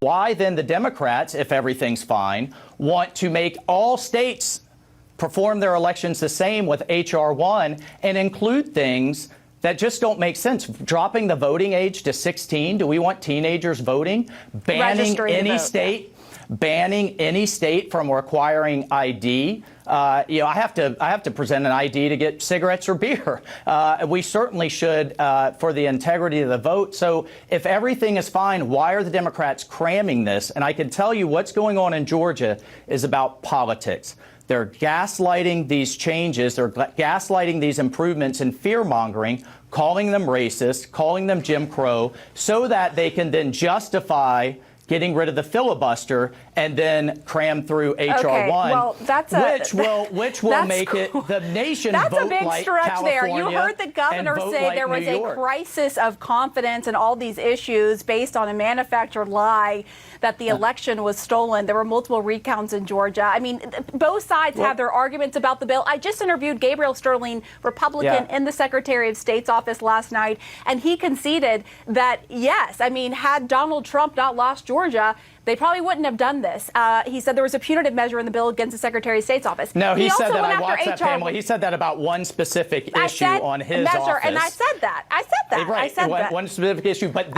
Why then the Democrats, if everything's fine, want to make all states perform their elections the same with H.R. 1 and include things that just don't make sense. Dropping the voting age to 16. Do we want teenagers voting? Banning any state from requiring ID. I have to present an ID to get cigarettes or beer. We certainly should for the integrity of the vote. So if everything is fine, why are the Democrats cramming this? And I can tell you what's going on in Georgia is about politics. They're gaslighting these changes. They're gaslighting these improvements and fear-mongering, calling them racist, calling them Jim Crow, so that they can then justify getting rid of the filibuster and then cram through H.R. 1, well, which will make it the nation that's vote a big like stretch California. there. You heard the governor say like there was New York. A crisis of confidence in all these issues based on a manufactured lie that the election was stolen. There were multiple recounts in Georgia. I mean, both sides have their arguments about the bill. I just interviewed Gabriel Sterling, Republican, in the Secretary of State's office last night, and he conceded that, yes, I mean, had Donald Trump not lost Georgia, they probably wouldn't have done this. He said there was a punitive measure in the bill against the Secretary of State's office. No, he said that. I watched that, Pamela. He said that about one specific issue on his office. And I said that. Right. I said that. One specific issue. But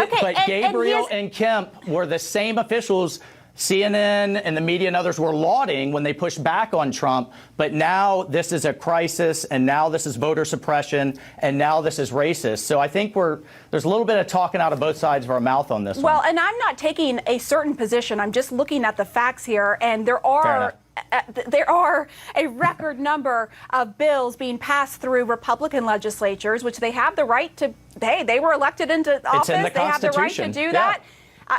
Gabriel and Kemp were the same officials CNN and the media and others were lauding when they pushed back on Trump. But now this is a crisis, and now this is voter suppression, and now this is racist. So I think there's a little bit of talking out of both sides of our mouth on this one. Well, and I'm not taking a certain position. I'm just looking at the facts here, and there are a record number of bills being passed through Republican legislatures, which they have the right to. Hey, they were elected into office. It's in the they have the right to do that.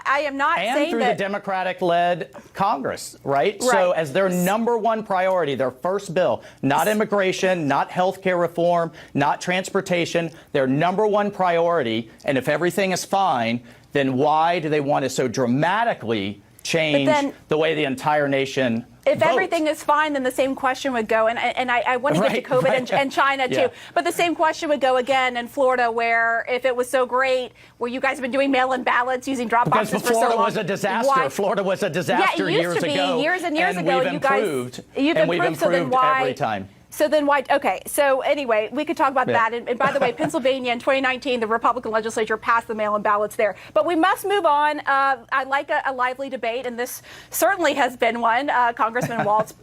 I am not saying that. And through the Democratic-led Congress, right? So as their number one priority, their first bill, not immigration, not health care reform, not transportation, their number one priority, and if everything is fine, then why do they want to so dramatically change the way the entire nation If votes? Everything is fine, then the same question would go, and I want to get to COVID and China too, but the same question would go again in Florida, where if it was so great, where you guys have been doing mail-in ballots using drop boxes for so long. Florida was a disaster. Florida was a disaster years ago. Years and years ago, you've improved so then why, every time. So then why? Okay. So anyway, we could talk about that. And by the way, Pennsylvania in 2019, the Republican legislature passed the mail-in ballots there. But we must move on. I like a lively debate, and this certainly has been one. Congressman Waltz.